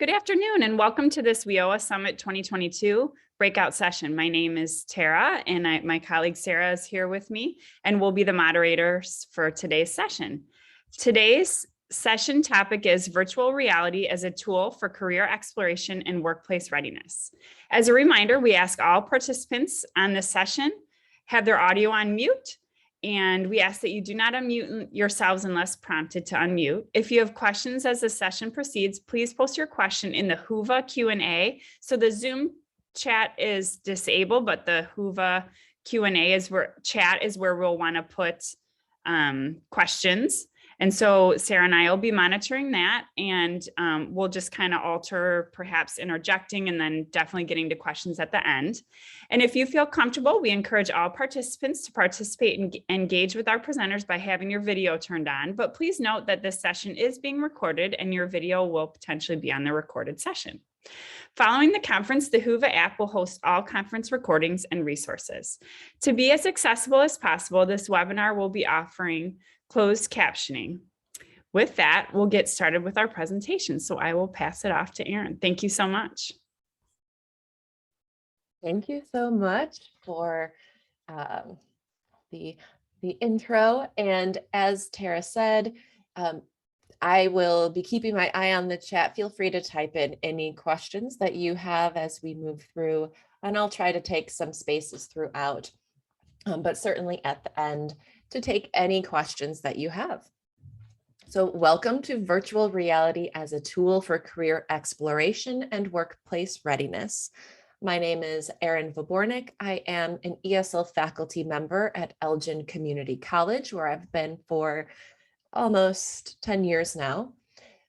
Good afternoon and welcome to this WIOA Summit 2022 breakout session. My name is Tara and my colleague Sarah is here with me and we'll be the moderators for today's session. Today's session topic is virtual reality as a tool for career exploration and workplace readiness. As a reminder, we ask all participants on this session have their audio on mute. And we ask that you do not unmute yourselves unless prompted to unmute. If you have questions as the session proceeds, please post your question in the WHOVA Q&A. So the Zoom chat is disabled, but the WHOVA Q&A is where we'll want to put questions. And so Sarah and I will be monitoring that, and we'll just kind of alter, perhaps interjecting and then definitely getting to questions at the end. And if you feel comfortable, we encourage all participants to participate and engage with our presenters by having your video turned on. But please note that this session is being recorded and your video will potentially be on the recorded session. Following the conference, the WHOVA app will host all conference recordings and resources. To be as accessible as possible, this webinar will be offering closed captioning. With that, we'll get started with our presentation. So I will pass it off to Erin. Thank you so much. Thank you so much for the intro. And as Tara said, I will be keeping my eye on the chat. Feel free to type in any questions that you have as we move through, and I'll try to take some spaces throughout, but certainly at the end to take any questions that you have. So welcome to virtual reality as a tool for career exploration and workplace readiness. My name is Erin Vobornik. I am an ESL faculty member at Elgin Community College, where I've been for almost 10 years now.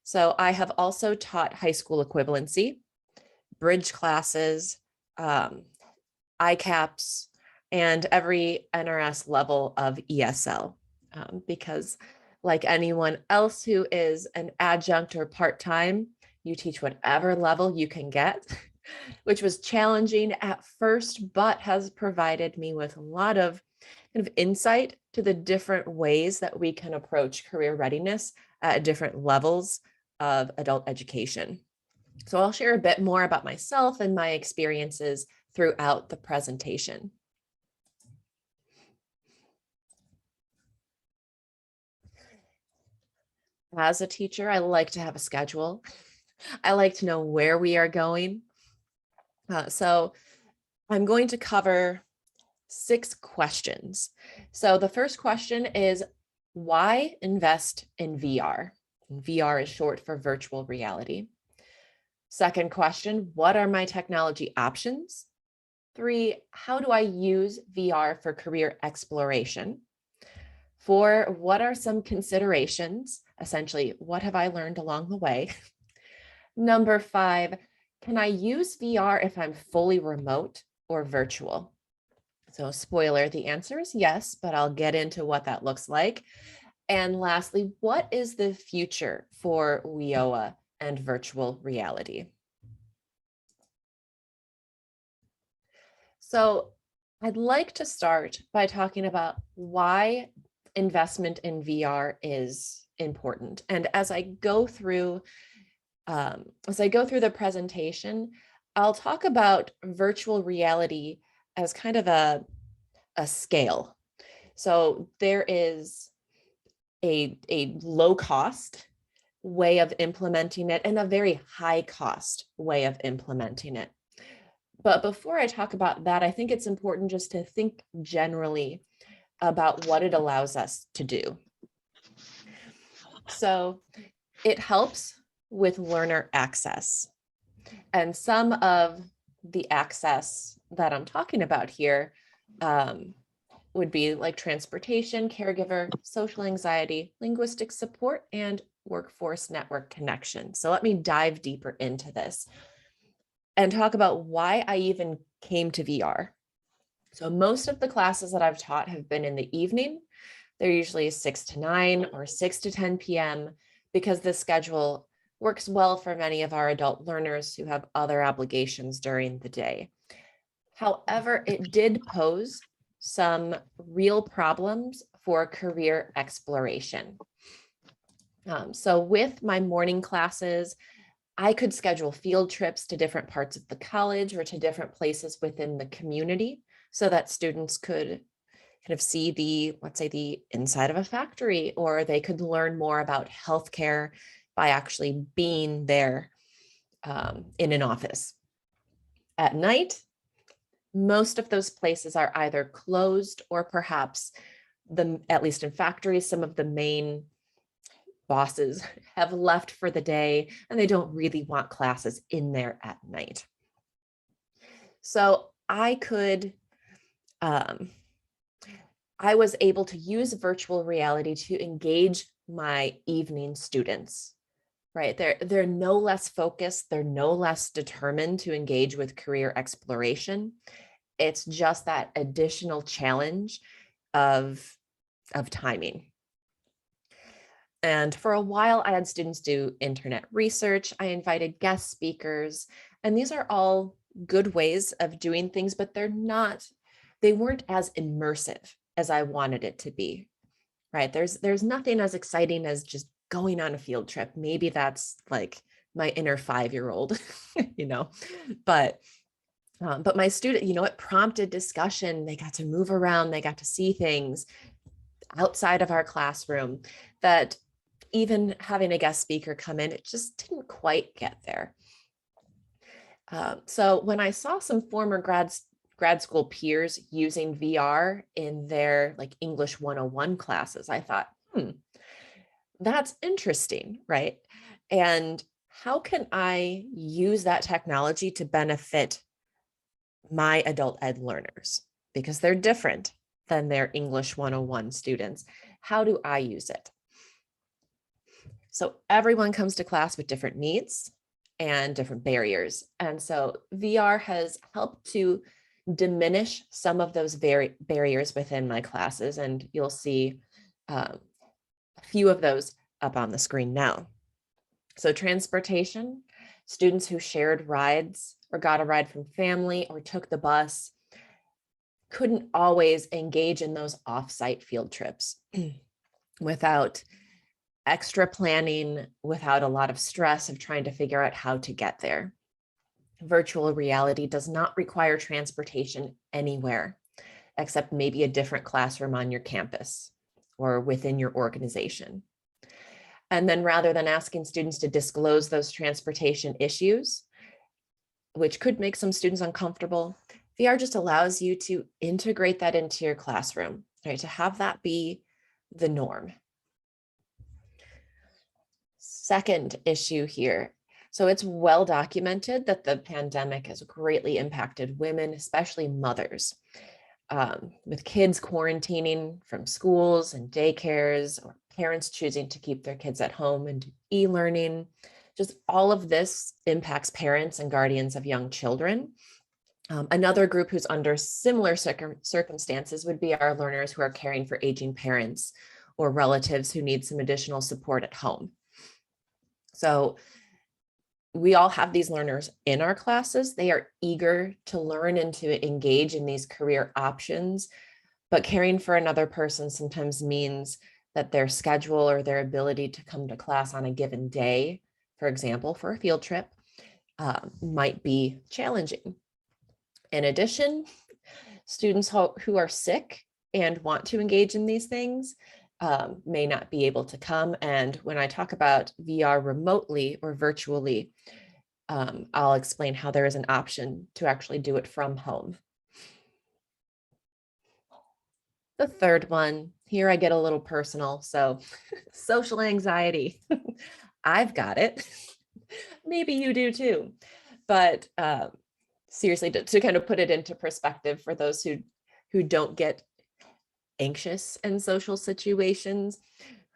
So I have also taught high school equivalency, bridge classes, ICAPS, and every NRS level of ESL, because like anyone else who is an adjunct or part-time, you teach whatever level you can get, which was challenging at first, but has provided me with a lot of kind of insight to the different ways that we can approach career readiness at different levels of adult education. So I'll share a bit more about myself and my experiences throughout the presentation. As a teacher, I like to have a schedule. I like to know where we are going. So I'm going to cover 6 questions. So the first question is, why invest in VR? And VR is short for virtual reality. Second question, what are my technology options? 3, how do I use VR for career exploration? 4, what are some considerations? Essentially, what have I learned along the way? Number 5, can I use VR if I'm fully remote or virtual? So spoiler, the answer is yes, but I'll get into what that looks like. And lastly, what is the future for WIOA and virtual reality? So I'd like to start by talking about why investment in VR is important. And as I go through the presentation, I'll talk about virtual reality as kind of a scale. So there is a low cost way of implementing it and a very high cost way of implementing it. But before I talk about that, I think it's important just to think generally about what it allows us to do. So it helps with learner access. And some of the access that I'm talking about here would be like transportation, caregiver, social anxiety, linguistic support, and workforce network connection. So let me dive deeper into this and talk about why I even came to VR. So most of the classes that I've taught have been in the evening. They're usually 6 to 9 or 6 to 10 p.m. because this schedule works well for many of our adult learners who have other obligations during the day. However, it did pose some real problems for career exploration. So with my morning classes, I could schedule field trips to different parts of the college or to different places within the community so that students could kind of see the, let's say, the inside of a factory, or they could learn more about healthcare by actually being there in an office. At night, most of those places are either closed or perhaps at least in factories, some of the main bosses have left for the day and they don't really want classes in there at night. So I was able to use virtual reality to engage my evening students, right? They're no less focused, they're no less determined to engage with career exploration. It's just that additional challenge of timing. And for a while, I had students do internet research. I invited guest speakers, and these are all good ways of doing things, but they weren't as immersive as I wanted it to be, right? There's nothing as exciting as just going on a field trip. Maybe that's like my inner 5-year-old, but my student, it prompted discussion. They got to move around, they got to see things outside of our classroom that even having a guest speaker come in, it just didn't quite get there. So when I saw some former grad school peers using VR in their like English 101 classes, I thought, that's interesting, right? And how can I use that technology to benefit my adult ed learners? Because they're different than their English 101 students. How do I use it? So everyone comes to class with different needs and different barriers. And so VR has helped to diminish some of those barriers within my classes. And you'll see a few of those up on the screen now. So transportation, students who shared rides or got a ride from family or took the bus couldn't always engage in those offsite field trips without extra planning, without a lot of stress of trying to figure out how to get there. Virtual reality does not require transportation anywhere, except maybe a different classroom on your campus or within your organization. And then rather than asking students to disclose those transportation issues, which could make some students uncomfortable, VR just allows you to integrate that into your classroom, right? To have that be the norm. Second issue here. So it's well documented that the pandemic has greatly impacted women, especially mothers, with kids quarantining from schools and daycares, or parents choosing to keep their kids at home and do e-learning. Just all of this impacts parents and guardians of young children. Another group who's under similar circumstances would be our learners who are caring for aging parents or relatives who need some additional support at home. So we all have these learners in our classes. They are eager to learn and to engage in these career options, but caring for another person sometimes means that their schedule or their ability to come to class on a given day, for example, for a field trip, might be challenging. In addition, students who are sick and want to engage in these things may not be able to come. And when I talk about VR remotely or virtually, I'll explain how there is an option to actually do it from home. The third one, here I get a little personal. So social anxiety, I've got it. Maybe you do too. But seriously, to kind of put it into perspective for those who don't get anxious in social situations,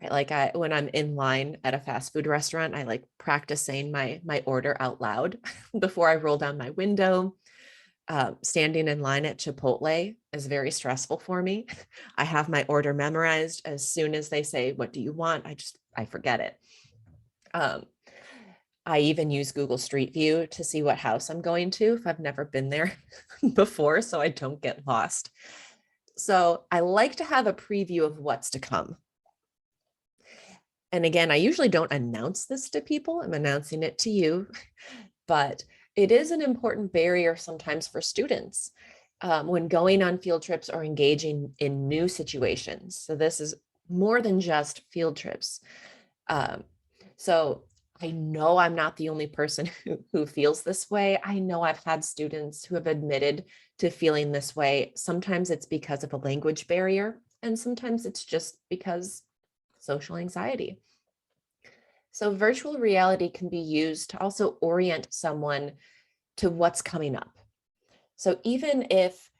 right? Like when I'm in line at a fast food restaurant, I like practice saying my order out loud before I roll down my window. Standing in line at Chipotle is very stressful for me. I have my order memorized. As soon as they say, "What do you want?" I forget it. I even use Google Street View to see what house I'm going to if I've never been there before, so I don't get lost. So I like to have a preview of what's to come. And again, I usually don't announce this to people. I'm announcing it to you, but it is an important barrier sometimes for students when going on field trips or engaging in new situations. So this is more than just field trips. So I know I'm not the only person who feels this way. I know I've had students who have admitted to feeling this way. Sometimes it's because of a language barrier, and sometimes it's just because social anxiety. So virtual reality can be used to also orient someone to what's coming up. So even if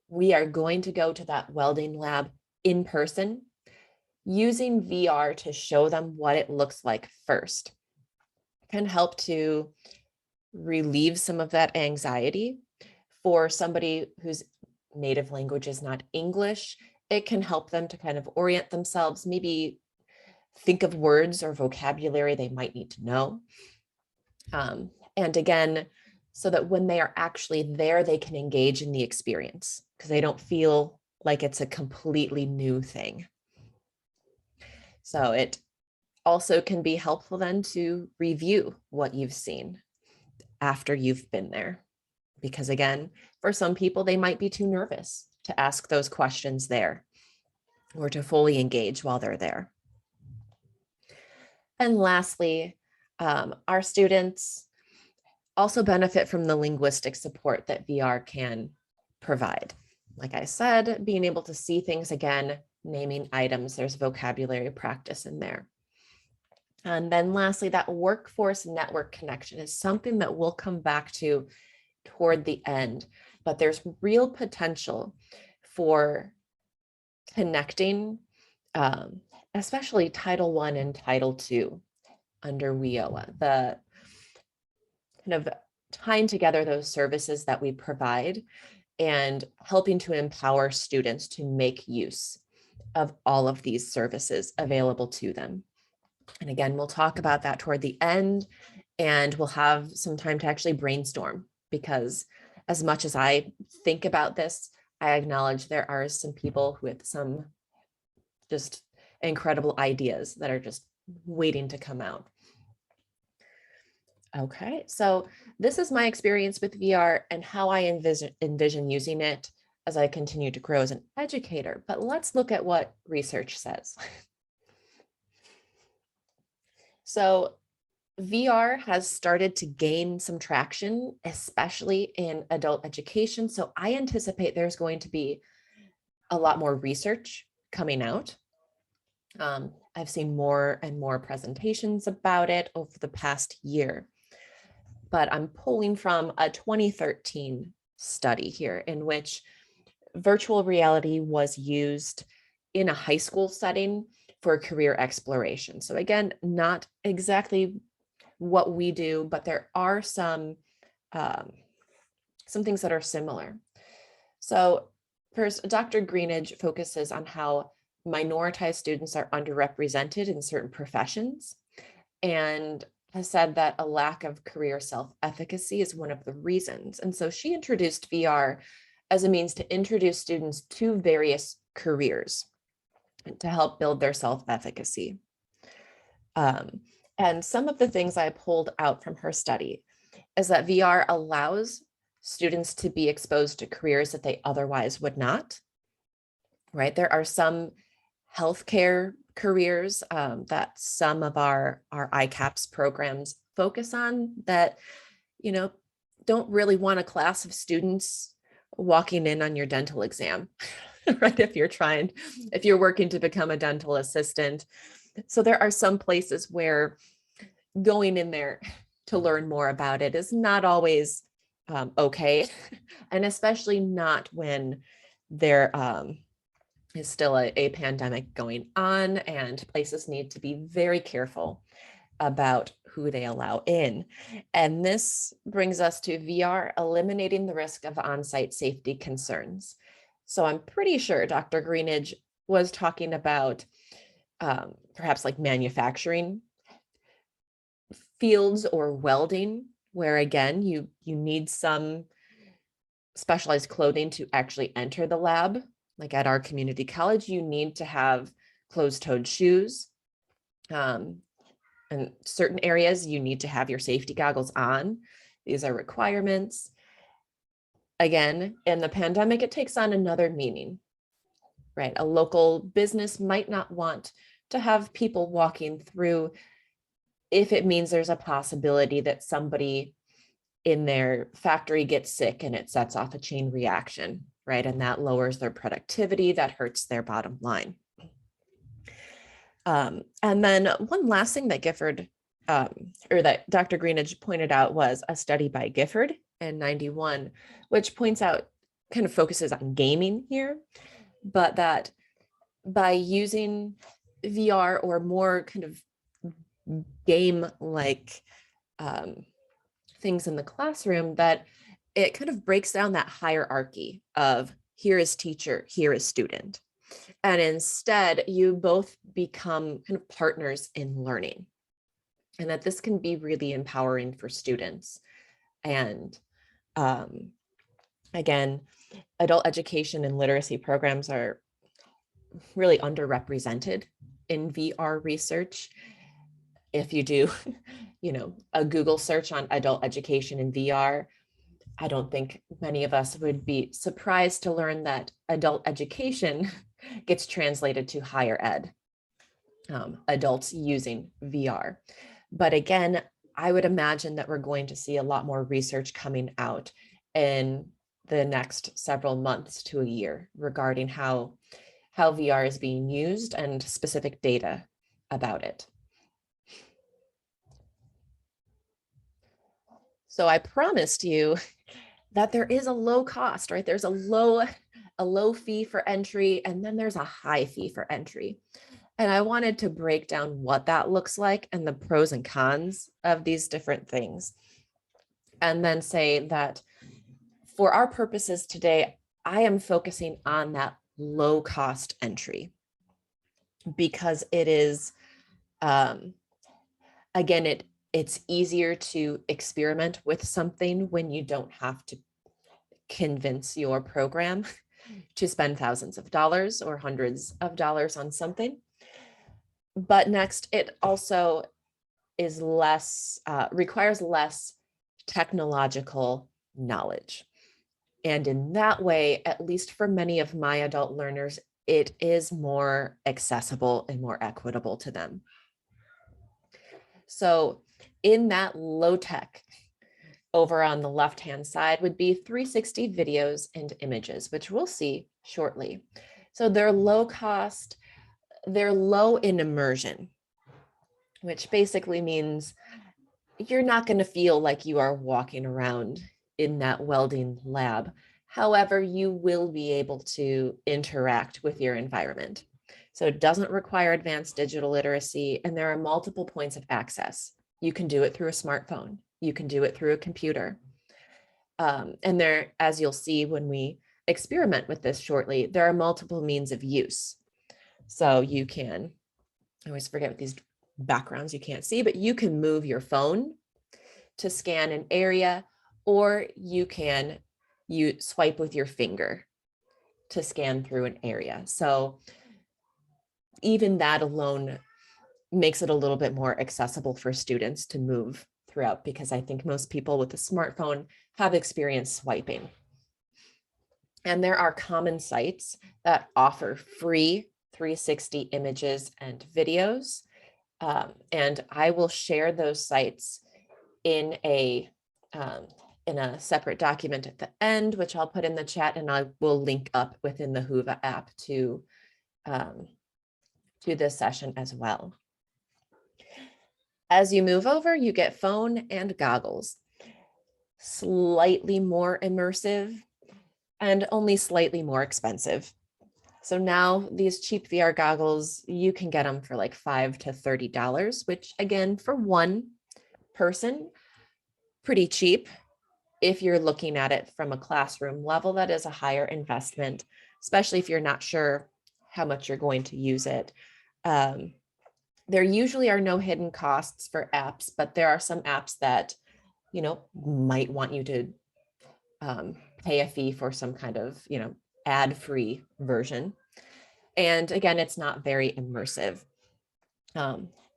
we are going to go to that welding lab in person, using VR to show them what it looks like first can help to relieve some of that anxiety. For somebody whose native language is not English, it can help them to kind of orient themselves, maybe think of words or vocabulary they might need to know. And again, so that when they are actually there, they can engage in the experience because they don't feel like it's a completely new thing. So it also can be helpful then to review what you've seen after you've been there. Because again, for some people, they might be too nervous to ask those questions there or to fully engage while they're there. And lastly, our students also benefit from the linguistic support that VR can provide. Like I said, being able to see things again, naming items, there's vocabulary practice in there. And then lastly, that workforce network connection is something that we'll come back to toward the end, but there's real potential for connecting, especially Title I and Title II under WIOA, the kind of tying together those services that we provide and helping to empower students to make use of all of these services available to them. And again, we'll talk about that toward the end, and we'll have some time to actually brainstorm, because as much as I think about this, I acknowledge there are some people with some just incredible ideas that are just waiting to come out. Okay, so this is my experience with VR and how I envision using it as I continue to grow as an educator. But let's look at what research says. So VR has started to gain some traction, especially in adult education. So I anticipate there's going to be a lot more research coming out. I've seen more and more presentations about it over the past year, but I'm pulling from a 2013 study here in which virtual reality was used in a high school setting for career exploration. So again, not exactly what we do, but there are some things that are similar. So first, Dr. Greenidge focuses on how minoritized students are underrepresented in certain professions, and has said that a lack of career self-efficacy is one of the reasons. And so she introduced VR as a means to introduce students to various careers to help build their self-efficacy. And some of the things I pulled out from her study is that VR allows students to be exposed to careers that they otherwise would not, right? There are some healthcare careers that some of our ICAPS programs focus on that, don't really want a class of students walking in on your dental exam, right? If you're working to become a dental assistant. So there are some places where going in there to learn more about it is not always okay. And especially not when there is still a pandemic going on and places need to be very careful about who they allow in. And this brings us to VR eliminating the risk of on-site safety concerns. So I'm pretty sure Dr. Greenidge was talking about perhaps like manufacturing fields or welding, where again, you need some specialized clothing to actually enter the lab. Like at our community college, you need to have closed-toed shoes. In certain areas, you need to have your safety goggles on. These are requirements. Again, in the pandemic, it takes on another meaning, right? A local business might not want to have people walking through if it means there's a possibility that somebody in their factory gets sick and it sets off a chain reaction, right? And that lowers their productivity, that hurts their bottom line. And then one last thing that Gifford, or that Dr. Greenidge pointed out, was a study by Gifford in 91, which points out, kind of focuses on gaming here, but that by using VR or more kind of game-like things in the classroom, that it kind of breaks down that hierarchy of here is teacher, here is student. And instead, you both become kind of partners in learning. And that this can be really empowering for students. And again, adult education and literacy programs are really underrepresented in VR research. If you do, a Google search on adult education in VR, I don't think many of us would be surprised to learn that adult education gets translated to higher ed, adults using VR. But again, I would imagine that we're going to see a lot more research coming out in the next several months to a year regarding how VR is being used and specific data about it. So I promised you that there is a low cost, right? There's a low fee for entry, and then there's a high fee for entry. And I wanted to break down what that looks like and the pros and cons of these different things. And then say that for our purposes today, I am focusing on that low cost entry because it is, again, it's easier to experiment with something when you don't have to convince your program to spend thousands of dollars or hundreds of dollars on something. But next, it also is requires less technological knowledge. And in that way, at least for many of my adult learners, it is more accessible and more equitable to them. So in that low tech, over on the left-hand side would be 360 videos and images, which we'll see shortly. So they're low cost, they're low in immersion, which basically means you're not going to feel like you are walking around in that welding lab. However, you will be able to interact with your environment. So it doesn't require advanced digital literacy, and there are multiple points of access. You can do it through a smartphone. You can do it through a computer. And there, as you'll see when we experiment with this shortly, there are multiple means of use. So you can, I always forget with these backgrounds you can't see, but you can move your phone to scan an area, or you swipe with your finger to scan through an area. So even that alone makes it a little bit more accessible for students to move throughout, because I think most people with a smartphone have experience swiping. And there are common sites that offer free 360 images and videos. And I will share those sites in a separate document at the end, which I'll put in the chat, and I will link up within the WHOVA app to this session as well. As you move over, you get phone and goggles. Slightly more immersive and only slightly more expensive. So now these cheap VR goggles, you can get them for like $5 to $30, which again, for one person, pretty cheap. If you're looking at it from a classroom level, that is a higher investment, especially if you're not sure how much you're going to use it. There usually are no hidden costs for apps, but there are some apps that, might want you to pay a fee for some kind of, ad-free version. And again, it's not very immersive.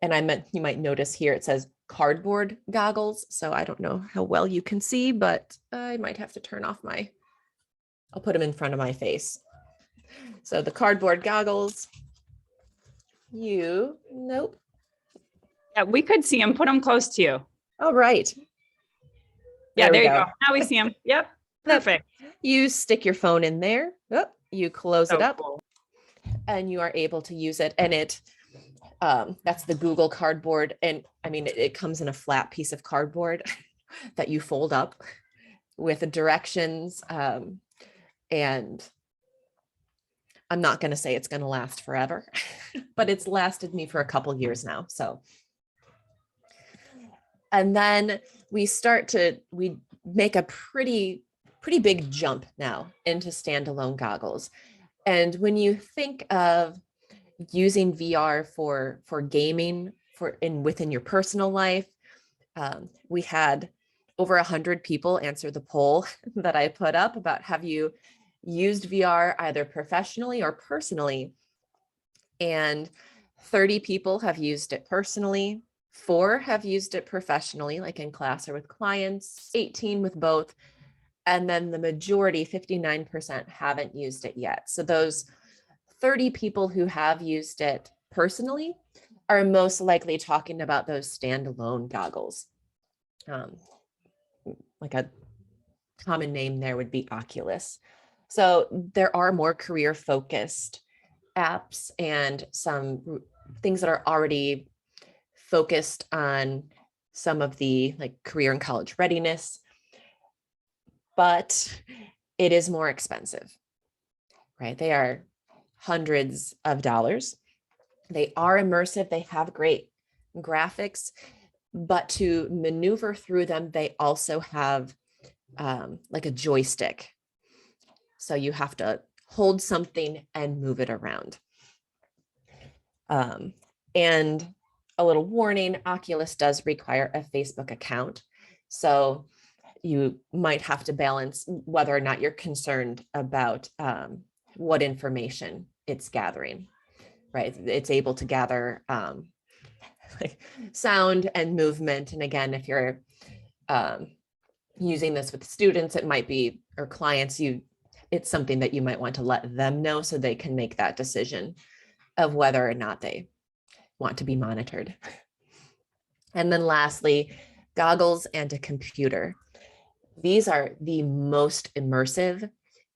And you might notice here it says cardboard goggles. So I don't know how well you can see, but I might have to turn off I'll put them in front of my face. So the cardboard goggles, nope. Yeah, we could see them. Put them close to you. All right. Yeah, we there you go. Now we see them. Yep. Perfect. You stick your phone in there. Oh, you close So it up cool. and you are able to use it. And that's the Google Cardboard. And I mean, it comes in a flat piece of cardboard that you fold up with the directions. And I'm not going to say it's going to last forever, but it's lasted me for a couple years now. So, and then we make a pretty big jump now into standalone goggles. And when you think of using VR for gaming within your personal life, we had over 100 people answer the poll that I put up about, have you used VR either professionally or personally? And 30 people have used it personally. 4 have used it professionally, like in class or with clients, 18 with both. And then the majority, 59%, haven't used it yet. So those 30 people who have used it personally are most likely talking about those standalone goggles. Like a common name there would be Oculus. So there are more career focused apps and some things that are already focused on some of the like career and college readiness, but it is more expensive, right? They are hundreds of dollars. They are immersive. They have great graphics, but to maneuver through them, they also have like a joystick. So you have to hold something and move it around. And a little warning, Oculus does require a Facebook account. So you might have to balance whether or not you're concerned about what information it's gathering, right? It's able to gather like sound and movement. And again, if you're using this with students, it might be, or clients, it's something that you might want to let them know so they can make that decision of whether or not they want to be monitored. And then lastly, goggles and a computer. These are the most immersive.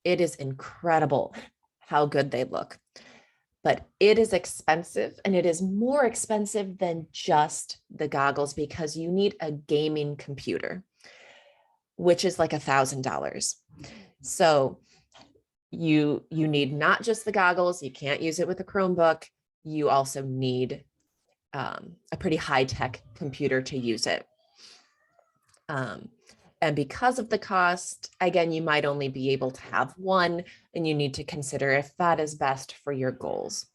It is incredible how good they look, but it is expensive, and it is more expensive than just the goggles because you need a gaming computer, which is like $1,000. So you need not just the goggles. You can't use it with a Chromebook. You also need a pretty high-tech computer to use it. And because of the cost, again, you might only be able to have one, and you need to consider if that is best for your goals.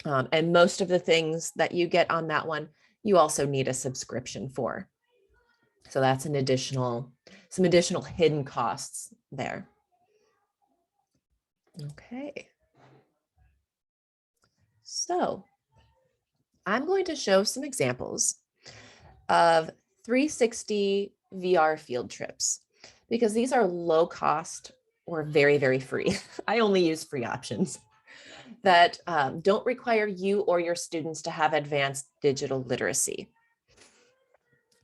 And most of the things that you get on that one, you also need a subscription for. So that's some additional hidden costs there. Okay. So I'm going to show some examples of 360 VR field trips, because these are low cost or very, very free. I only use free options that don't require you or your students to have advanced digital literacy.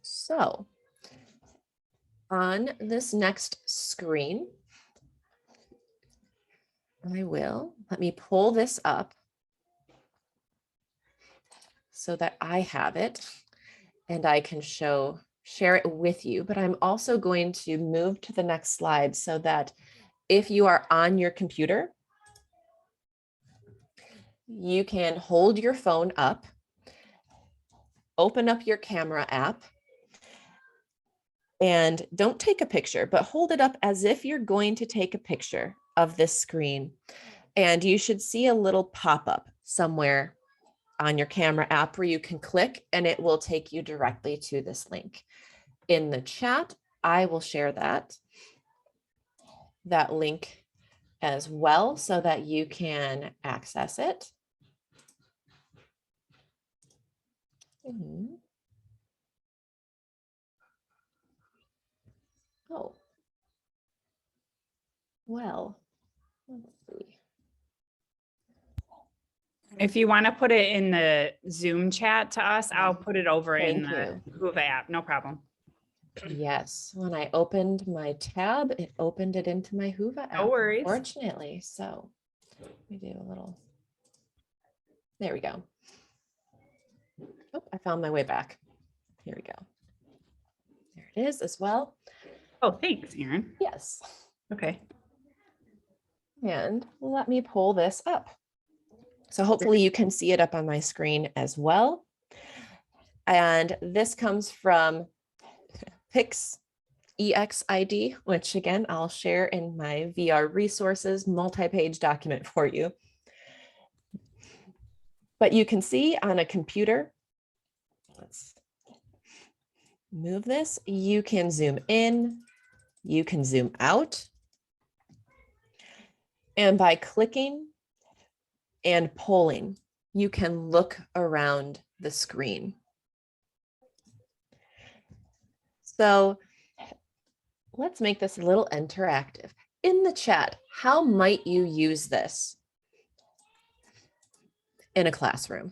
So on this next screen, let me pull this up so that I have it and I can share it with you, but I'm also going to move to the next slide so that if you are on your computer, you can hold your phone up, open up your camera app, and don't take a picture, but hold it up as if you're going to take a picture of this screen. And you should see a little pop-up somewhere on your camera app where you can click and it will take you directly to this link. In the chat, I will share that link as well so that you can access it. Mhm. Oh, well, let's see. If you want to put it in the Zoom chat to us, I'll put it over in Thank the you. WIOA app. No problem. Yes, when I opened my tab, it opened it into my WIOA app, No worries. unfortunately. So let me do a little, there we go. Oh, I found my way back. Here we go. There it is as well. Oh, thanks, Erin. Yes. Okay. And let me pull this up. So hopefully you can see it up on my screen as well. And this comes from Pix EXID, which again, I'll share in my VR resources multi-page document for you. But you can see on a computer, let's move this, you can zoom in, you can zoom out. And by clicking and pulling, you can look around the screen. So let's make this a little interactive. In the chat, how might you use this in a classroom?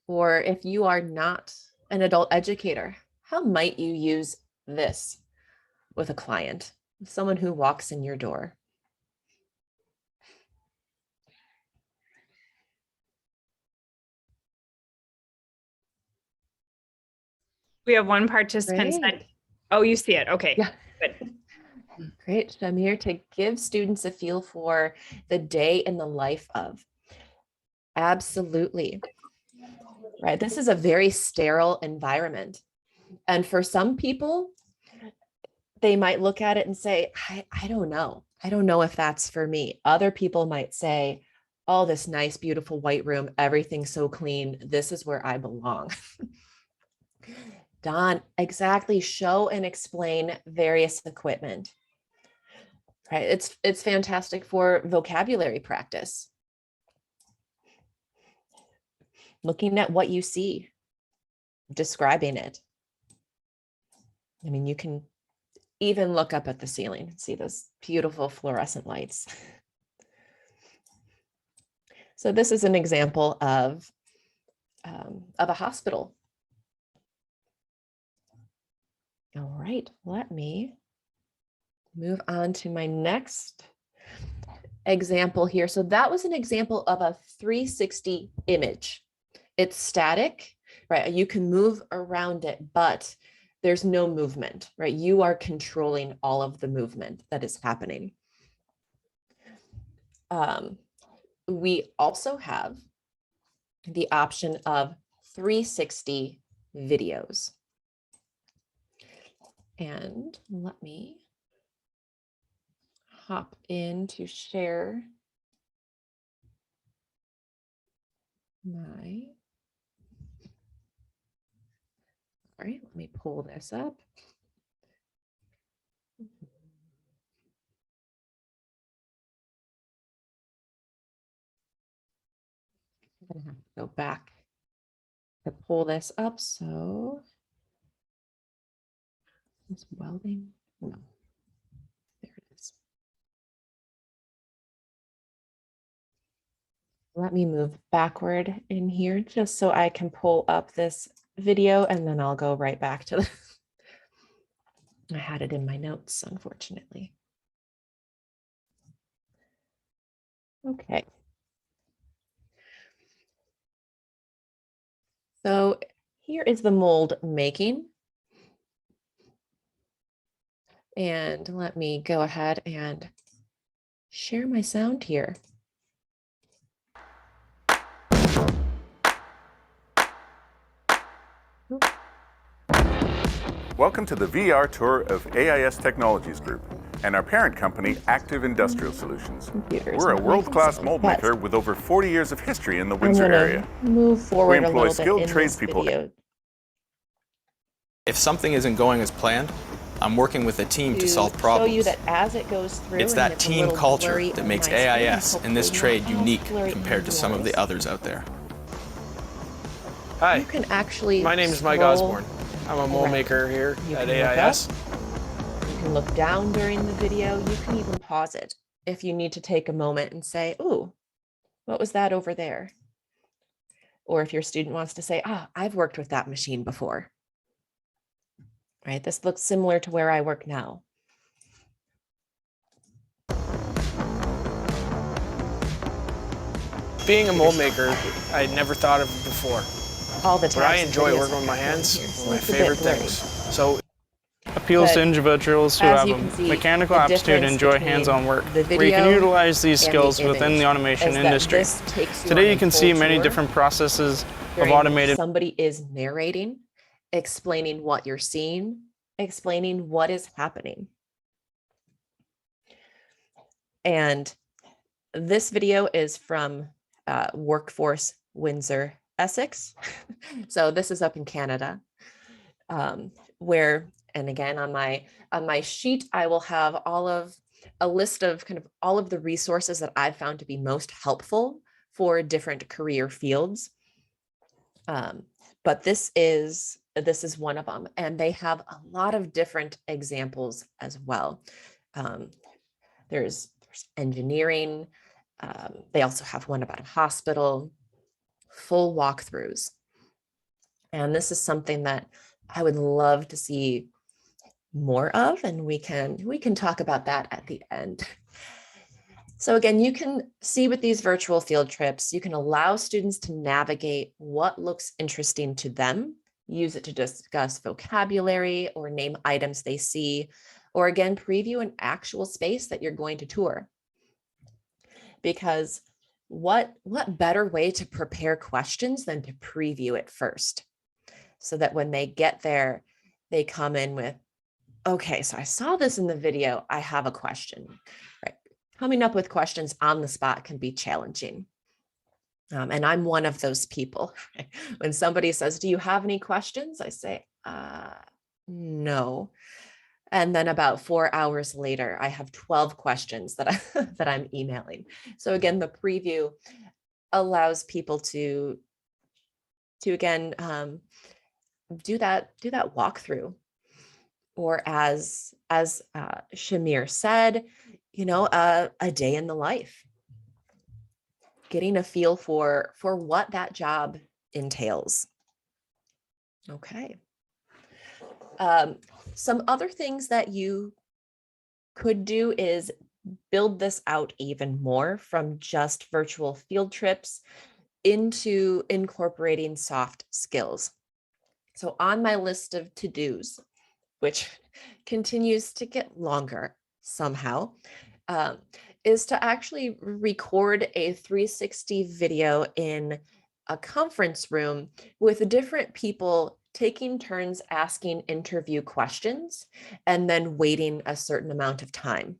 Or if you are not an adult educator, how might you use this with a client, someone who walks in your door? We have one participant said, Great. oh, you see it. Okay. Yeah. Good. Great. I'm here to give students a feel for the day in the life of. Absolutely. Right. This is a very sterile environment. And for some people, they might look at it and say, I don't know. I don't know if that's for me. Other people might say, oh, this nice, beautiful white room, everything's so clean. This is where I belong. Don, exactly. Show and explain various equipment. Right. It's fantastic for vocabulary practice. Looking at what you see, describing it. I mean, you can even look up at the ceiling and see those beautiful fluorescent lights. So this is an example of a hospital. All right, let me move on to my next example here. So that was an example of a 360 image. It's static, right? You can move around it, but there's no movement, right? You are controlling all of the movement that is happening. We also have the option of 360 videos. And let me hop in to share my, all right, let me pull this up. I'm gonna have to go back to pull this up. So is welding? No, there it is. Let me move backward in here just so I can pull up this video and then I'll go right back to the, I had it in my notes, unfortunately. Okay. So here is the mold making. And let me go ahead and share my sound here. Welcome to the VR tour of AIS Technologies Group and our parent company, Active Industrial Solutions. We're a world-class mold maker with over 40 years of history in the Windsor area. Move forward employ a little skilled bit in this tradespeople. video. If something isn't going as planned, I'm working with a team to solve show problems. you that as it goes through, It's and that it's a team little culture blurry that on makes my screen, AIS and this hopefully trade not as unique blurry compared on to some of the yours. others out there. Hi, You can actually my name is Mike scroll Osborne. I'm a mold around. maker here You at can look AIS. up, you can look down during the video. You can even pause it if you need to take a moment and say, "Ooh, what was that over there?" Or if your student wants to say, "Ah, I've worked with that machine before." Right? This looks similar to where I work now. Being a mold maker, I never thought of before. All the But I tabs and enjoy videos working with are my happening hands, here, so my it's a bit favorite blurry. things. So Appeals to But individuals who as have you a can see, mechanical the aptitude and difference enjoy between hands-on work, the where you can video utilize these and skills the within image the automation is that industry. this takes you Today on you a can full see many tour different processes of during which automated. somebody is narrating, explaining what you're seeing, explaining what is happening. And this video is from Workforce Windsor, Essex. So this is up in Canada, where, and again, on my sheet, I will have a list of kind of all of the resources that I've found to be most helpful for different career fields. But this is one of them, and they have a lot of different examples as well. There's engineering. They also have one about a hospital, full walkthroughs. And this is something that I would love to see more of, and we can talk about that at the end. So again, you can see with these virtual field trips, you can allow students to navigate what looks interesting to them, use it to discuss vocabulary or name items they see, or again, preview an actual space that you're going to tour. Because what better way to prepare questions than to preview it first, so that when they get there, they come in with, okay, so I saw this in the video, I have a question, right? Coming up with questions on the spot can be challenging. And I'm one of those people. When somebody says, "Do you have any questions?" I say, no. And then about 4 hours later, I have 12 questions that I'm emailing. So again, the preview allows people to again do that walkthrough, or as Shamir said, a day in the life, getting a feel for what that job entails. Okay. Some other things that you could do is build this out even more from just virtual field trips into incorporating soft skills. So on my list of to-dos, which continues to get longer somehow, is to actually record a 360 video in a conference room with different people taking turns asking interview questions and then waiting a certain amount of time.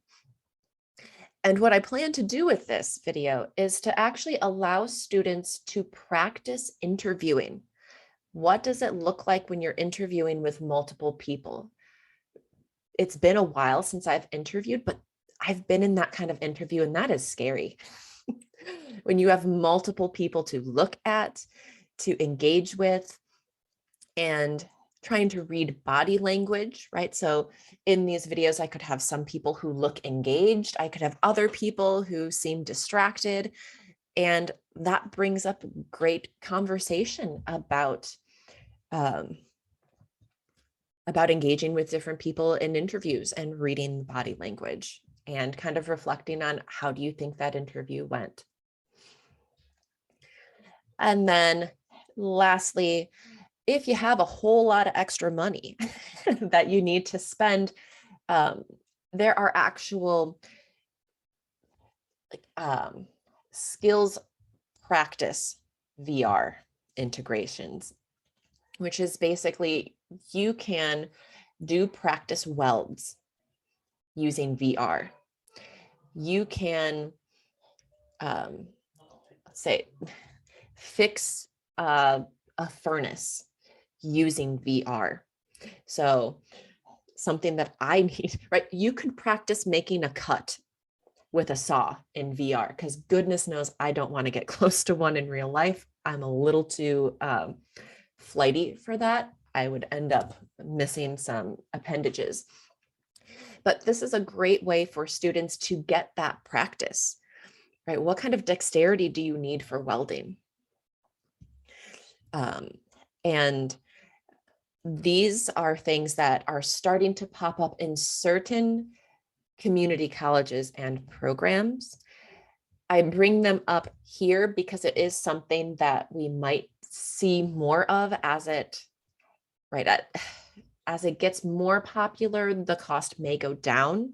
And what I plan to do with this video is to actually allow students to practice interviewing. What does it look like when you're interviewing with multiple people? It's been a while since I've interviewed, but I've been in that kind of interview, and that is scary. When you have multiple people to look at, to engage with, and trying to read body language, right? So in these videos, I could have some people who look engaged. I could have other people who seem distracted. And that brings up great conversation about engaging with different people in interviews and reading body language and kind of reflecting on how do you think that interview went. And then lastly, if you have a whole lot of extra money that you need to spend, there are actual skills practice VR integrations, which is basically you can do practice welds using VR. You can, let's say, fix a furnace using VR. So something that I need, right? You could practice making a cut with a saw in VR, because goodness knows I don't want to get close to one in real life. I'm a little too flighty for that. I would end up missing some appendages. But this is a great way for students to get that practice, right? What kind of dexterity do you need for welding? And these are things that are starting to pop up in certain community colleges and programs. I bring them up here because it is something that we might see more of as it, right, as it gets more popular, the cost may go down.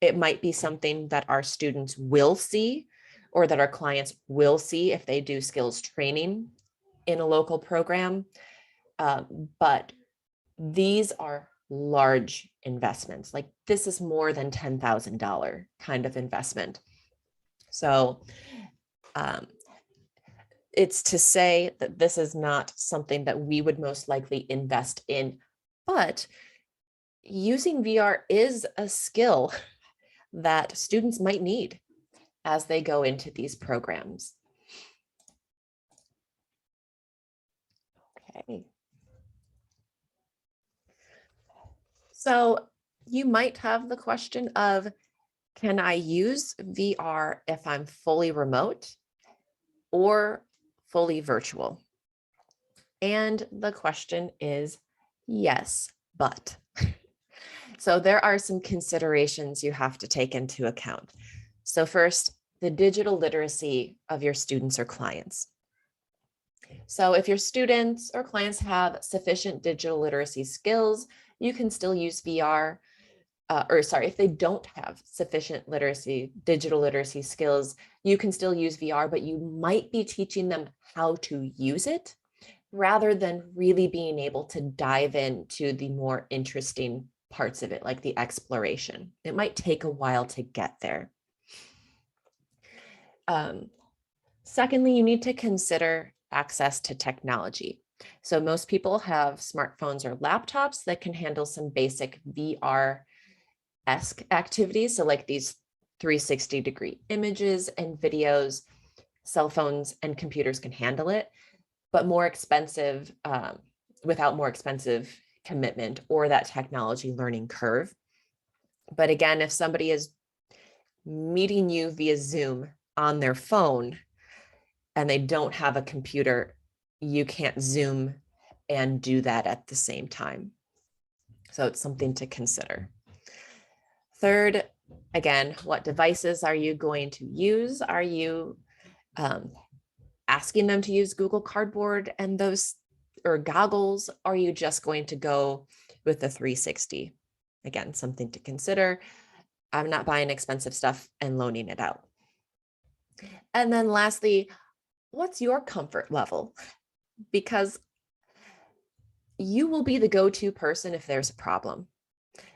It might be something that our students will see, or that our clients will see if they do skills training in a local program. But these are large investments. Like, this is more than $10,000 kind of investment. So it's to say that this is not something that we would most likely invest in, but using VR is a skill that students might need as they go into these programs. Okay. So you might have the question of, can I use VR if I'm fully remote or fully virtual? And the question is yes, but. So there are some considerations you have to take into account. So first, the digital literacy of your students or clients. So if your students or clients have sufficient digital literacy skills, you can still use VR. If they don't have sufficient digital literacy skills, you can still use VR, but you might be teaching them how to use it rather than really being able to dive into the more interesting parts of it, like the exploration. It might take a while to get there. Secondly, you need to consider access to technology. So most people have smartphones or laptops that can handle some basic VR-esque activities. So like these 360-degree images and videos, cell phones and computers can handle it, but more expensive, without more expensive commitment or that technology learning curve. But again, if somebody is meeting you via Zoom on their phone and they don't have a computer, you can't Zoom and do that at the same time. So it's something to consider. Third, again, what devices are you going to use? Are you asking them to use Google Cardboard and those, or goggles? Are you just going to go with the 360? Again, something to consider. I'm not buying expensive stuff and loaning it out. And then lastly, what's your comfort level? Because you will be the go-to person if there's a problem.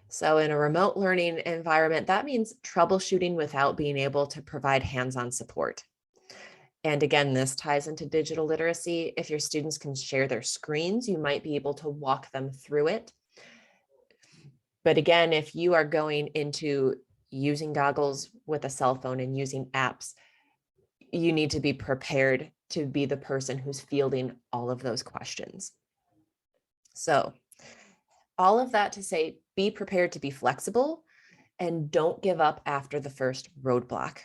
So in a remote learning environment, that means troubleshooting without being able to provide hands-on support. And again, this ties into digital literacy. If your students can share their screens, you might be able to walk them through it. But again, if you are going into using goggles with a cell phone and using apps, you need to be prepared to be the person who's fielding all of those questions. So all of that to say, be prepared to be flexible and don't give up after the first roadblock,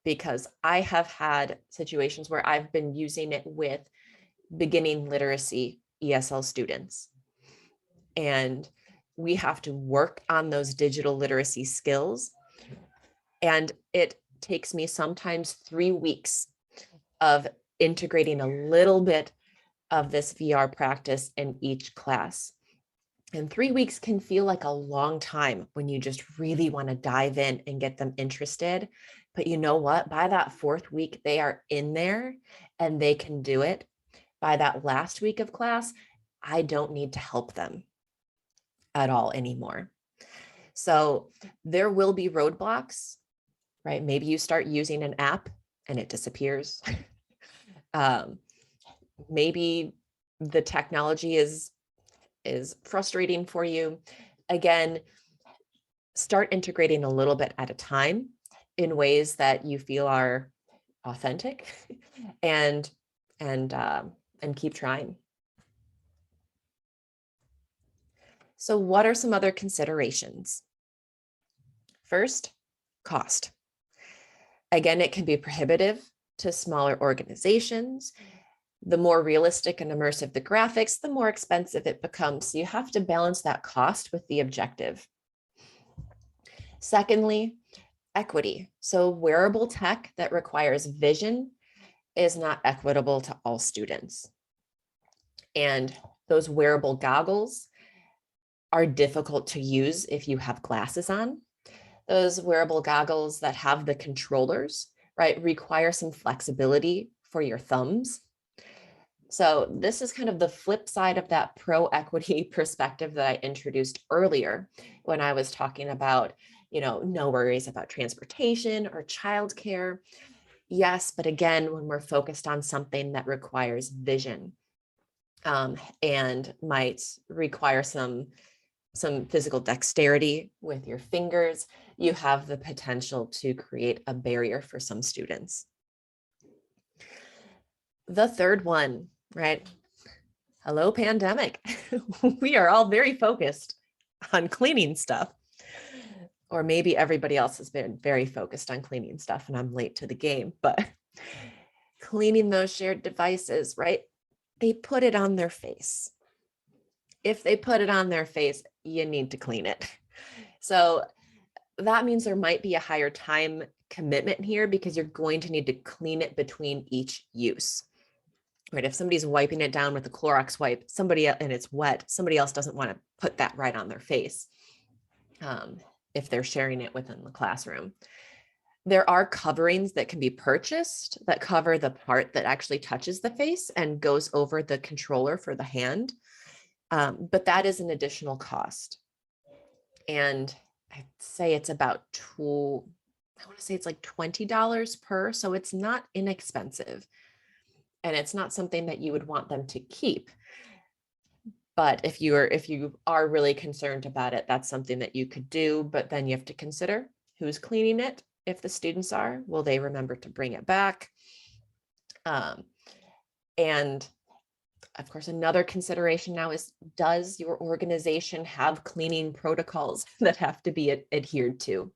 because I have had situations where I've been using it with beginning literacy ESL students, and we have to work on those digital literacy skills. And it takes me sometimes 3 weeks of integrating a little bit of this VR practice in each class. And 3 weeks can feel like a long time when you just really want to dive in and get them interested. But you know what? By that 4th week, they are in there and they can do it. By that last week of class, I don't need to help them at all anymore. So there will be roadblocks, right? Maybe you start using an app and it disappears. Maybe the technology is frustrating for you. Again, start integrating a little bit at a time in ways that you feel are authentic and keep trying. So what are some other considerations? First, cost. Again, it can be prohibitive to smaller organizations. The more realistic and immersive the graphics, the more expensive it becomes. So you have to balance that cost with the objective. Secondly, equity. So wearable tech that requires vision is not equitable to all students. And those wearable goggles are difficult to use if you have glasses on. Those wearable goggles that have the controllers, right, require some flexibility for your thumbs. So this is kind of the flip side of that pro-equity perspective that I introduced earlier when I was talking about, no worries about transportation or childcare. Yes, but again, when we're focused on something that requires vision and might require some physical dexterity with your fingers, you have the potential to create a barrier for some students. The third one, right? Hello, pandemic. We are all very focused on cleaning stuff. Or maybe everybody else has been very focused on cleaning stuff and I'm late to the game, but cleaning those shared devices, right? They put it on their face. If they put it on their face, you need to clean it. So that means there might be a higher time commitment here because you're going to need to clean it between each use. Right? If somebody's wiping it down with a Clorox wipe, and it's wet, somebody else doesn't want to put that right on their face if they're sharing it within the classroom. There are coverings that can be purchased that cover the part that actually touches the face and goes over the controller for the hand. But that is an additional cost. And I'd say it's about it's like $20 per, so it's not inexpensive. And it's not something that you would want them to keep. But if you are really concerned about it, that's something that you could do, but then you have to consider who's cleaning it. If the students are, will they remember to bring it back? And of course, another consideration now is, does your organization have cleaning protocols that have to be adhered to?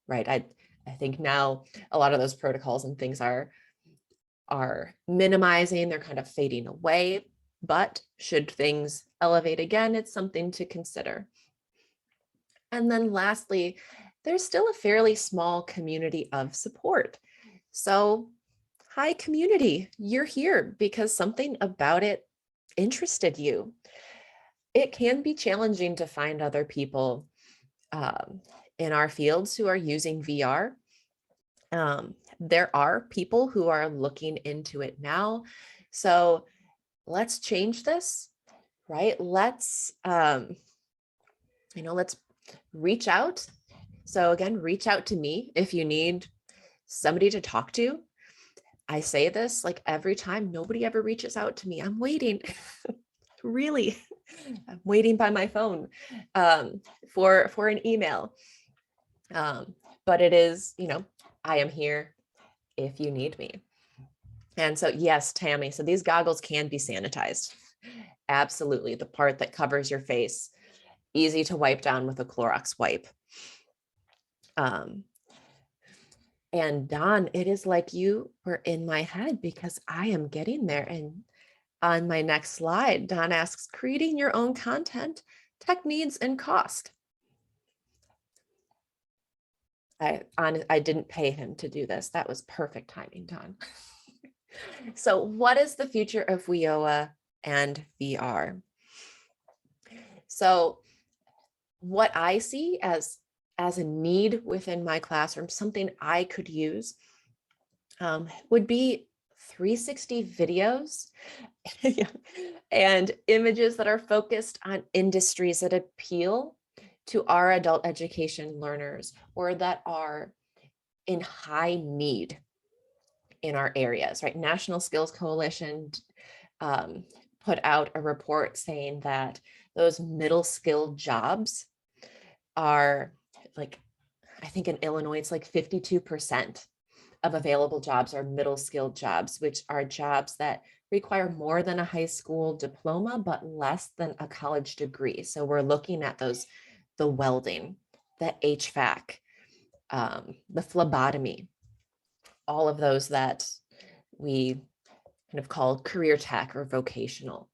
Right. I think now a lot of those protocols and things are minimizing, they're kind of fading away, but should things elevate again, it's something to consider. And then lastly, there's still a fairly small community of support. So hi, community, you're here because something about it interested you. It can be challenging to find other people in our fields who are using VR. There are people who are looking into it now. So let's change this, right? Let's reach out. So again, reach out to me if you need somebody to talk to. I say this like every time, nobody ever reaches out to me. I'm waiting, really, I'm waiting by my phone for an email. But it is, I am here if you need me. And so, yes, Tammy, so these goggles can be sanitized. Absolutely. The part that covers your face, easy to wipe down with a Clorox wipe. And Don, it is like you were in my head because I am getting there. And on my next slide, Don asks, creating your own content, tech needs and cost. I didn't pay him to do this. That was perfect timing, Don. So what is the future of WIOA and VR? So what I see as a need within my classroom, something I could use would be 360 videos and images that are focused on industries that appeal to our adult education learners or that are in high need in our areas, right? National Skills Coalition put out a report saying that those middle skilled jobs are like, I think in Illinois, it's like 52% of available jobs are middle skilled jobs, which are jobs that require more than a high school diploma, but less than a college degree. So we're looking at those, the welding, the HVAC, the phlebotomy, all of those that we kind of call career tech or vocational.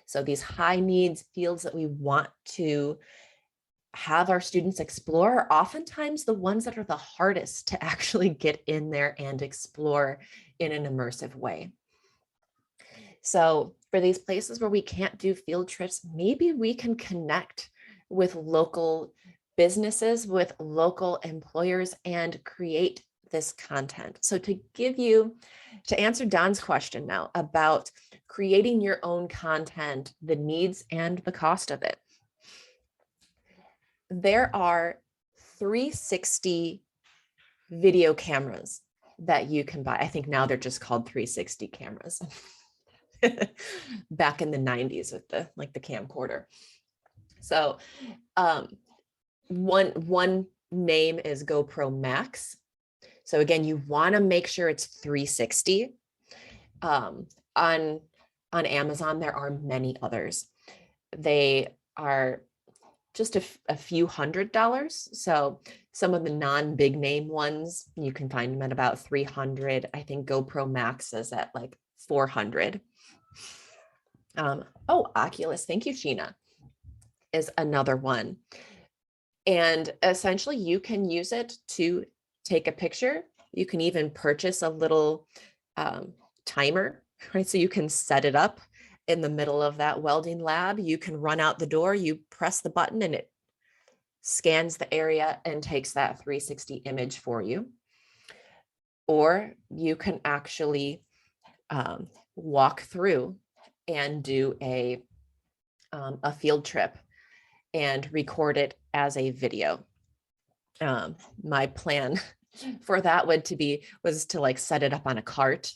So these high needs fields that we want to have our students explore are oftentimes the ones that are the hardest to actually get in there and explore in an immersive way. So for these places where we can't do field trips, maybe we can connect with local businesses, with local employers, and create this content. So to answer Don's question now about creating your own content, the needs and the cost of it. There are 360 video cameras that you can buy. I think now they're just called 360 cameras. Back in the 90s with the camcorder. So one name is GoPro Max. So again, you want to make sure it's 360. On Amazon, there are many others. They are just a few $100s. So some of the non-big name ones, you can find them at about 300. I think GoPro Max is at like 400. Oculus, thank you, Sheena, is another one. And essentially you can use it to take a picture. You can even purchase a little timer, right? So you can set it up in the middle of that welding lab. You can run out the door, you press the button and it scans the area and takes that 360 image for you. Or you can actually walk through and do a field trip and record it as a video. My plan for that was to like set it up on a cart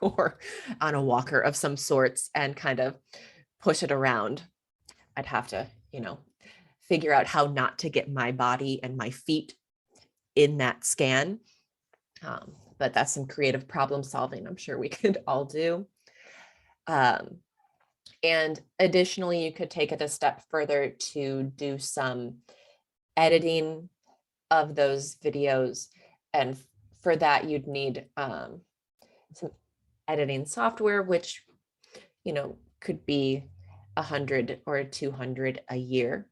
or on a walker of some sorts and kind of push it around. I'd have to, figure out how not to get my body and my feet in that scan. But that's some creative problem solving I'm sure we could all do. And additionally, you could take it a step further to do some editing of those videos. And for that, you'd need some editing software, which, could be $100 or $200 a year.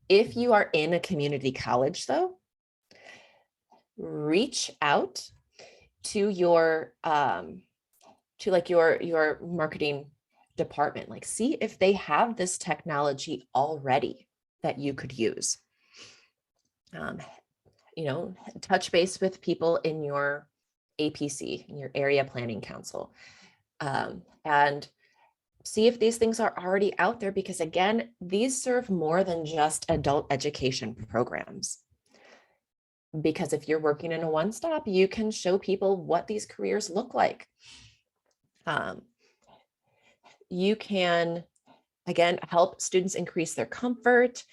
If you are in a community college, though, reach out to your your marketing department, like see if they have this technology already that you could use. Touch base with people in your APC, in your area planning council, and see if these things are already out there, because again, these serve more than just adult education programs. Because if you're working in a one-stop, you can show people what these careers look like. You can, again, help students increase their comfort.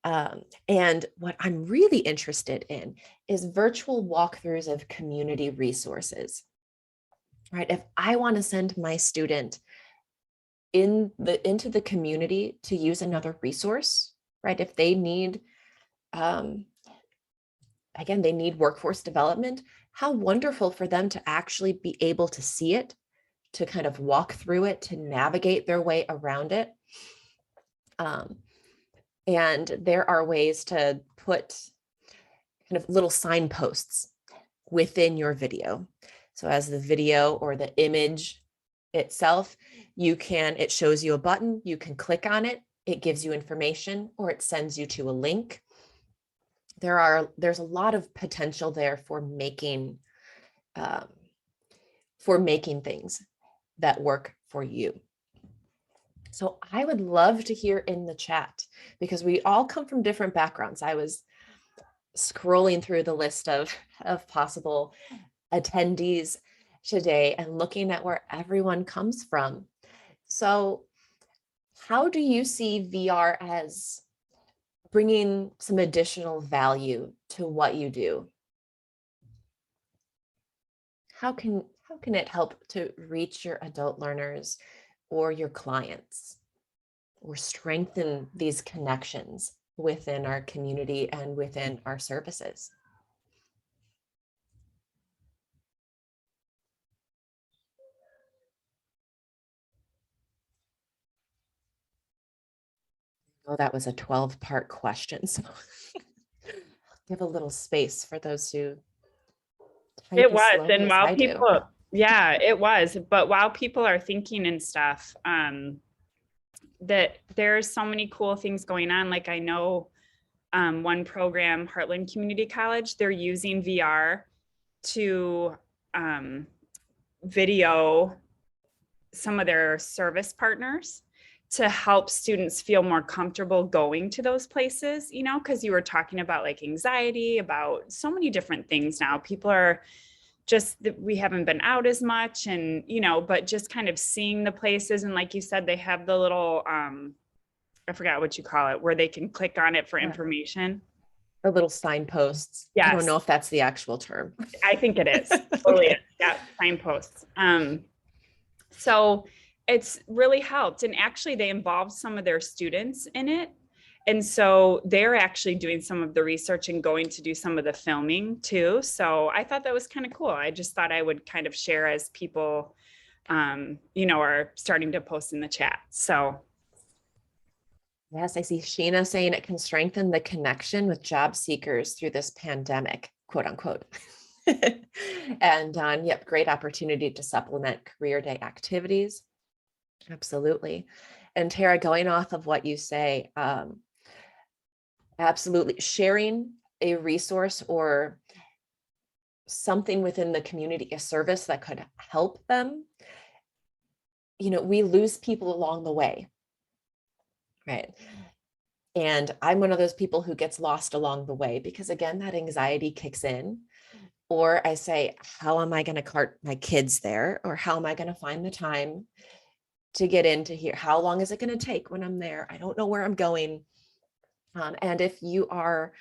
And what I'm really interested in is virtual walkthroughs of community resources, right? If I want to send my student into the community to use another resource, right? If they need, again, they need workforce development, how wonderful for them to actually be able to see it, to kind of walk through it, to navigate their way around it. And there are ways to put kind of little signposts within your video. So as the video or the image itself, it shows you a button, you can click on it, it gives you information, or it sends you to a link. There's a lot of potential there for making things that work for you. So I would love to hear in the chat, because we all come from different backgrounds. I was scrolling through the list of possible attendees today and looking at where everyone comes from. So how do you see VR as bringing some additional value to what you do? How can it help to reach your adult learners or your clients, or strengthen these connections within our community and within our services? Oh, that was a 12-part question. So give a little space for those who type It as was. slowly And as while I do. people, yeah, it was. But while people are thinking and stuff, that there's so many cool things going on. Like I know one program, Heartland Community College, they're using VR to video some of their service partners to help students feel more comfortable going to those places, you know, because you were talking about like anxiety, about so many different things now. People are just, we haven't been out as much, and, you know, but just kind of seeing the places. And like you said, they have the little, I forgot what you call it, where they can click on it for information. The little signposts. I Yes. don't know if that's the actual term. I think it is. Totally. Okay. Yeah, signposts. So it's really helped. And actually they involved some of their students in it. And so they're actually doing some of the research and going to do some of the filming too. So I thought that was kind of cool. I just thought I would kind of share as people, you know, are starting to post in the chat. So Yes, I see Sheena saying it can strengthen the connection with job seekers through this pandemic, quote unquote. And yep, great opportunity to supplement career day activities. Absolutely. And Tara, going off of what you say, absolutely sharing a resource or something within the community, a service that could help them. You know, we lose people along the way. Right. And I'm one of those people who gets lost along the way because, again, that anxiety kicks in. Or I say, how am I going to cart my kids there? Or how am I going to find the time to get into here? How long is it going to take when I'm there? I don't know where I'm going. And if you are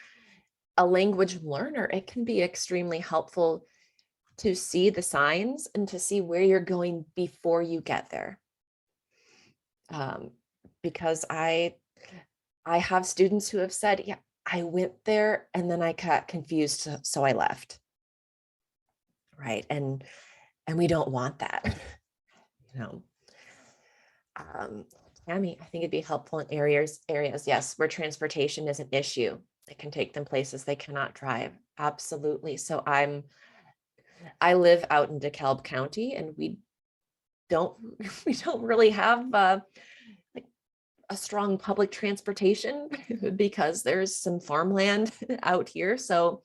a language learner, it can be extremely helpful to see the signs and to see where you're going before you get there. Because I have students who have said, yeah, I went there and then I got confused, so I left. Right. And we don't want that. You know. Tammy, I think it'd be helpful in areas, yes, where transportation is an issue. It can take them places they cannot drive. Absolutely. So I live out in DeKalb County, and we don't really have like a strong public transportation because there's some farmland out here. So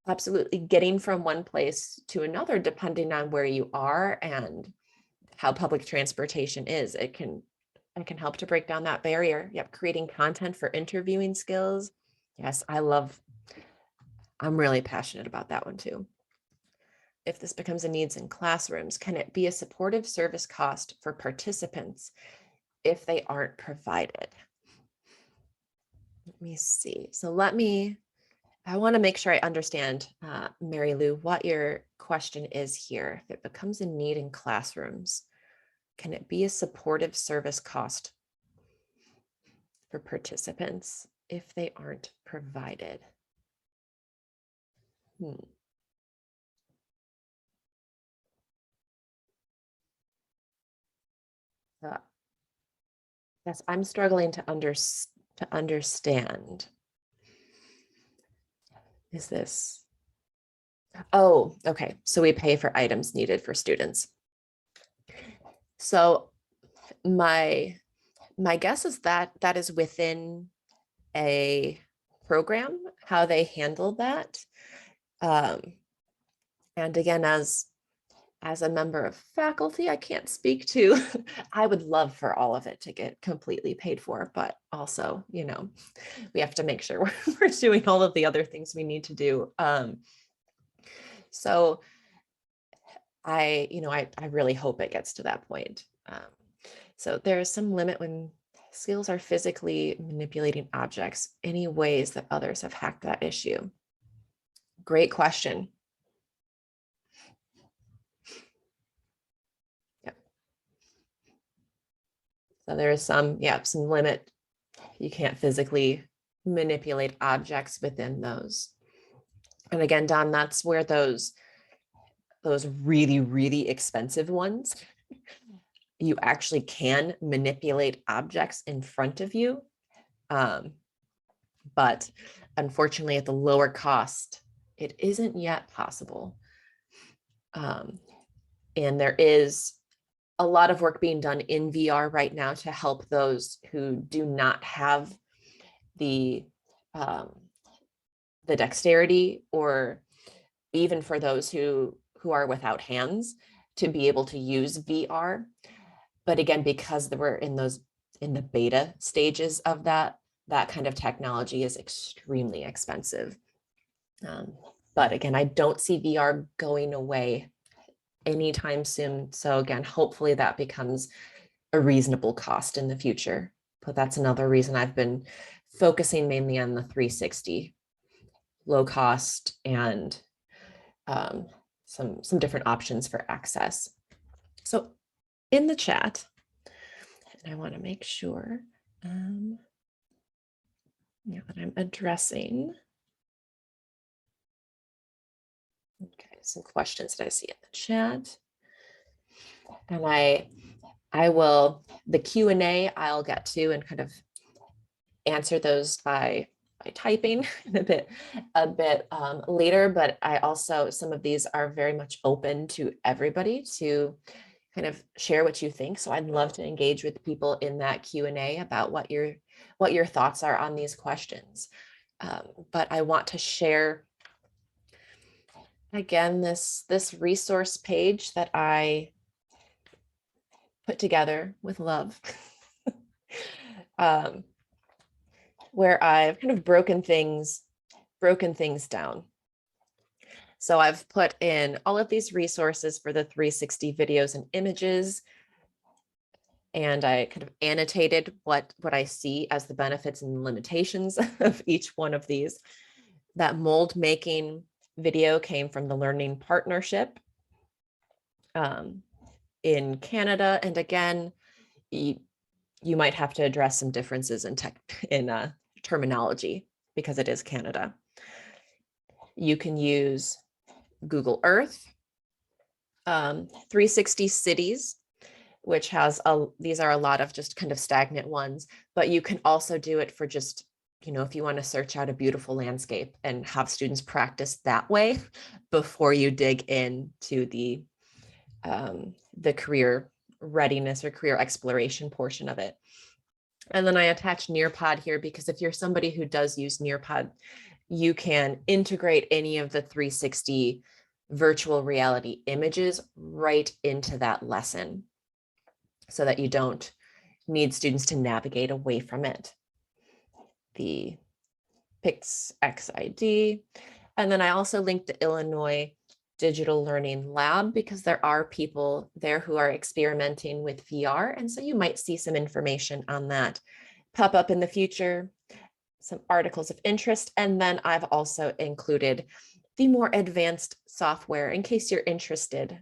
absolutely getting from one place to another, depending on where you are and how public transportation is, it can help to break down that barrier. Yep. Creating content for interviewing skills. Yes, I'm really passionate about that one too. If this becomes a needs in classrooms, can it be a supportive service cost for participants if they aren't provided? Let me see. So I want to make sure I understand, Mary Lou, what your question is here. If it becomes a need in classrooms, can it be a supportive service cost for participants if they aren't provided? Yes, I'm struggling to understand. Is this? Oh, okay. So we pay for items needed for students. So my guess is that is within a program, how they handle that. And again, as a member of faculty, I can't speak to, I would love for all of it to get completely paid for, but also, you know, we have to make sure we're doing all of the other things we need to do. So I really hope it gets to that point. So there is some limit when skills are physically manipulating objects, any ways that others have hacked that issue. Great question. Yep. So there is some limit. You can't physically manipulate objects within those. And again, Don, that's where those really, really expensive ones, you actually can manipulate objects in front of you. But unfortunately, at the lower cost, it isn't yet possible. And there is a lot of work being done in VR right now to help those who do not have the dexterity, or even for those who are without hands, to be able to use VR. But again, because we're in the beta stages of that kind of technology is extremely expensive. But again, I don't see VR going away anytime soon. So again, hopefully that becomes a reasonable cost in the future. But that's another reason I've been focusing mainly on the 360, low cost, and some different options for access. So in the chat, and I want to make sure that I'm addressing some questions that I see in the chat. And I will, the Q&A I'll get to and kind of answer those by typing a bit later, but I also, some of these are very much open to everybody to kind of share what you think. So I'd love to engage with people in that Q&A about what your thoughts are on these questions. But I want to share again this resource page that I put together with love, where I've kind of broken things down. So I've put in all of these resources for the 360 videos and images, and I kind of annotated what I see as the benefits and limitations of each one of these. That mold making video came from the Learning Partnership in Canada. And again, you might have to address some differences in terminology because it is Canada. You can use Google Earth, 360 Cities, which has these are a lot of just kind of stagnant ones, but you can also do it for just, if you want to search out a beautiful landscape and have students practice that way before you dig into the career readiness or career exploration portion of it. And then I attach Nearpod here because if you're somebody who does use Nearpod, you can integrate any of the 360 virtual reality images right into that lesson so that you don't need students to navigate away from it. The PixXID. And then I also linked the Illinois Digital Learning Lab because there are people there who are experimenting with VR. And so you might see some information on that pop up in the future, some articles of interest. And then I've also included the more advanced software in case you're interested,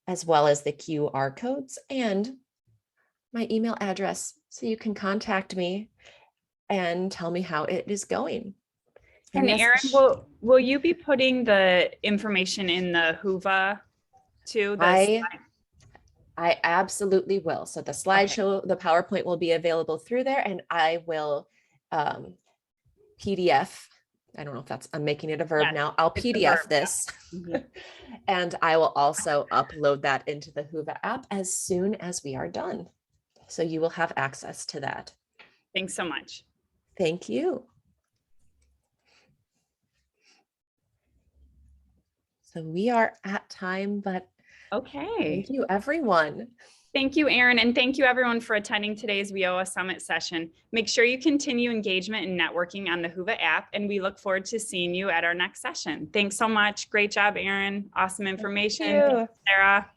as well as the QR codes and my email address. So you can contact me and tell me how it is going. And yes, Erin, will you be putting the information in the WHOVA too? I absolutely will. So the slideshow, the PowerPoint will be available through there, and I will PDF. I don't know if I'm making it a verb now. I'll PDF this. Mm-hmm. And I will also upload that into the WHOVA app as soon as we are done. So you will have access to that. Thanks so much. Thank you. So we are at time, but okay. Thank you, everyone. Thank you, Erin, and thank you everyone for attending today's WIOA Summit session. Make sure you continue engagement and networking on the WHOVA app, and we look forward to seeing you at our next session. Thanks so much. Great job, Erin. Awesome information. Thank you. Sarah.